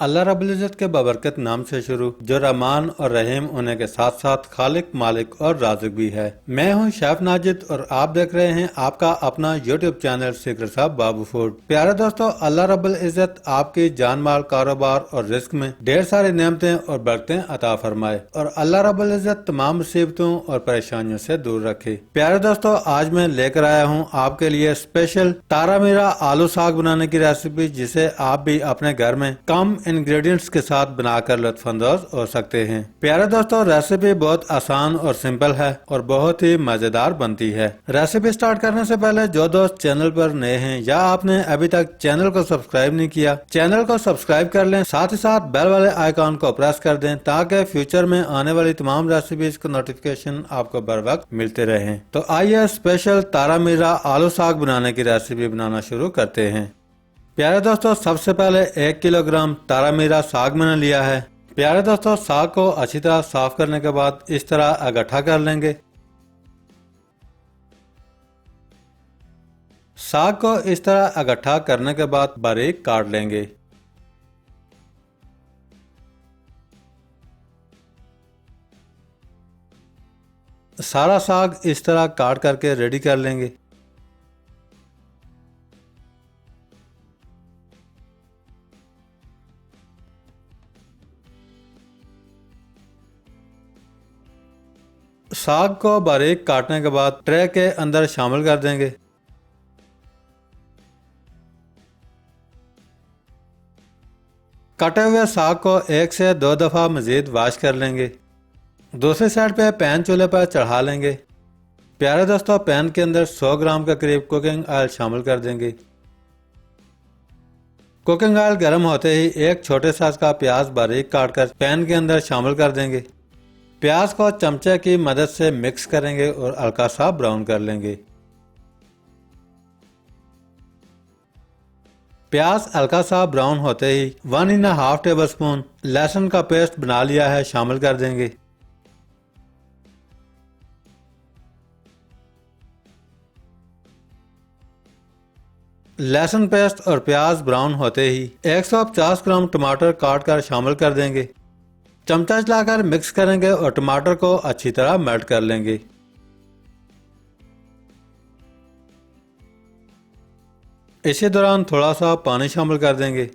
अल्लाह रब्बुल इज़्ज़त के बबरकत नाम से शुरू, जो रहमान और रहीम होने के साथ साथ खालिक, मालिक और राज़िक भी है। मैं हूं शेफ नाजिद और आप देख रहे हैं आपका अपना यूट्यूब चैनल सीक्रेट साहब बाबू फूड। प्यारे दोस्तों, अल्लाह रब्बुल इज़्ज़त आपकी जान माल, कारोबार और रिस्क में ढेर सारी नेमतें और बरकतें अता फरमाए और अल्लाह रब्बुल इज़्ज़त तमाम मुसीबतों और परेशानियों से दूर रखे। प्यारे दोस्तों, आज मैं लेकर आया हूँ आपके लिए स्पेशल तारा मीरा आलू साग बनाने की रेसिपी, जिसे आप भी अपने घर में कम इंग्रेडिएंट्स के साथ बनाकर लुत्फानंदोज हो सकते हैं। प्यारे दोस्तों, रेसिपी बहुत आसान और सिंपल है और बहुत ही मजेदार बनती है। रेसिपी स्टार्ट करने से पहले जो दोस्त चैनल पर नए हैं या आपने अभी तक चैनल को सब्सक्राइब नहीं किया, चैनल को सब्सक्राइब कर लें, साथ ही साथ बेल वाले आइकॉन को प्रेस कर दें ताकि फ्यूचर में आने वाली तमाम रेसिपीज को नोटिफिकेशन आपको बर वक्त मिलते रहे। तो आइए स्पेशल तारा मीरा आलू साग बनाने की रेसिपी बनाना शुरू करते हैं। प्यारे दोस्तों, सबसे पहले 1 किलोग्राम तारा मीरा साग मैंने लिया है। प्यारे दोस्तों, साग को अच्छी तरह साफ करने के बाद इस तरह इकट्ठा कर लेंगे। साग को इस तरह इकट्ठा करने के बाद बारीक काट लेंगे। सारा साग इस तरह काट करके रेडी कर लेंगे। साग को बारीक काटने के बाद ट्रे के अंदर शामिल कर देंगे। कटे हुए साग को 1 से 2 दफा मजीद वॉश कर लेंगे। दूसरी साइड पे पैन चूल्हे पर चढ़ा लेंगे। प्यारे दोस्तों, पैन के अंदर 100 ग्राम के करीब कुकिंग ऑयल शामिल कर देंगे। कुकिंग ऑयल गर्म होते ही एक छोटे साइज का प्याज बारीक काटकर पैन के अंदर शामिल कर देंगे। प्याज को चमचे की मदद से मिक्स करेंगे और हल्का सा ब्राउन कर लेंगे। प्याज हल्का सा ब्राउन होते ही 1.5 टेबल स्पून लहसुन का पेस्ट बना लिया है शामिल कर देंगे। लहसुन पेस्ट और प्याज ब्राउन होते ही 150 ग्राम टमाटर काट कर शामिल कर देंगे। चमचा चलाकर मिक्स करेंगे और टमाटर को अच्छी तरह मेल्ट कर लेंगे। इसी दौरान थोड़ा सा पानी शामिल कर देंगे।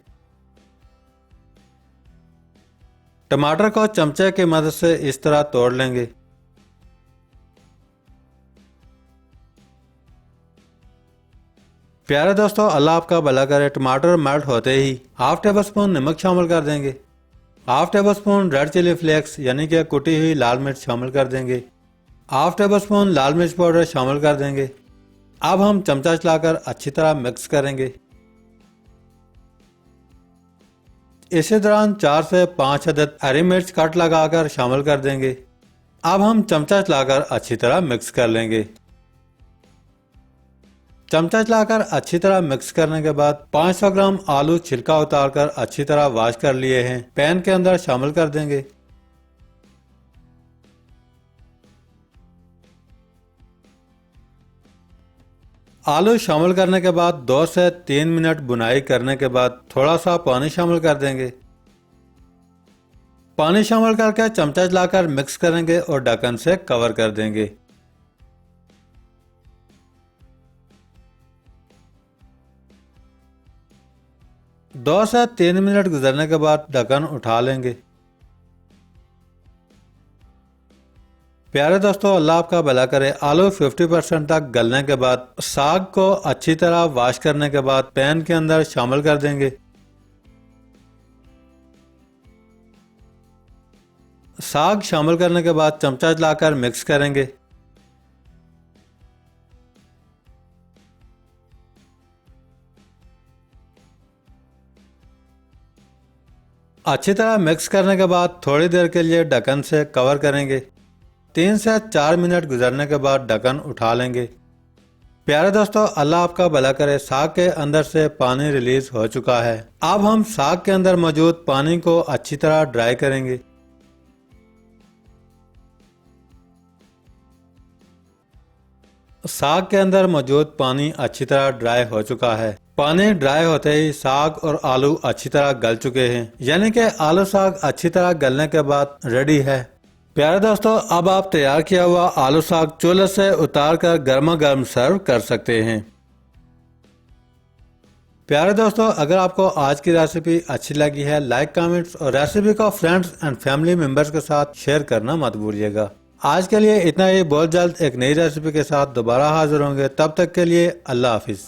टमाटर को चमचे की मदद से इस तरह तोड़ लेंगे। प्यारे दोस्तों, अल्लाह आपका भला करे। टमाटर मेल्ट होते ही 1/2 टेबल स्पून नमक शामिल कर देंगे। 1/2 tablespoon red chilli flakes यानी कि कुटी हुई लाल मिर्च शामिल कर देंगे। 1/2 टेबल स्पून लाल मिर्च पाउडर शामिल कर देंगे। अब हम चमचा चलाकर अच्छी तरह मिक्स करेंगे। इसी दौरान 4 से 5 अदद हरी मिर्च कट लगाकर शामिल कर देंगे। अब हम चमचा चलाकर अच्छी तरह मिक्स कर लेंगे। चमचा चलाकर अच्छी तरह मिक्स करने के बाद 500 ग्राम आलू छिलका उतारकर अच्छी तरह वॉश कर लिए हैं पैन के अंदर शामिल कर देंगे। आलू शामिल करने के बाद 2 से 3 मिनट बुनाई करने के बाद थोड़ा सा पानी शामिल कर देंगे। पानी शामिल करके चमचा चलाकर मिक्स करेंगे और ढक्कन से कवर कर देंगे। 2 से 3 मिनट गुजरने के बाद ढक्कन उठा लेंगे। प्यारे दोस्तों, अल्लाह आपका भला करे। आलू 50% तक गलने के बाद साग को अच्छी तरह वॉश करने के बाद पैन के अंदर शामिल कर देंगे। साग शामिल करने के बाद चमचा चलाकर मिक्स करेंगे। अच्छी तरह मिक्स करने के बाद थोड़ी देर के लिए ढक्कन से कवर करेंगे। 3 से 4 मिनट गुजरने के बाद ढक्कन उठा लेंगे। प्यारे दोस्तों, अल्लाह आपका भला करे। साग के अंदर से पानी रिलीज हो चुका है। अब हम साग के अंदर मौजूद पानी को अच्छी तरह ड्राई करेंगे। साग के अंदर मौजूद पानी अच्छी तरह ड्राई हो चुका है। पानी ड्राई होते ही साग और आलू अच्छी तरह गल चुके हैं, यानी कि आलू साग अच्छी तरह गलने के बाद रेडी है। प्यारे दोस्तों, अब आप तैयार किया हुआ आलू साग चूल्हे से उतार कर गर्मा गर्म सर्व कर सकते हैं। प्यारे दोस्तों, अगर आपको आज की रेसिपी अच्छी लगी है, लाइक, कमेंट्स और रेसिपी को फ्रेंड्स एंड फैमिली मेंबर्स के साथ शेयर करना मत भूलिएगा। आज के लिए इतना ही। बहुत जल्द एक नई रेसिपी के साथ दोबारा हाजिर होंगे। तब तक के लिए अल्लाह हाफिज।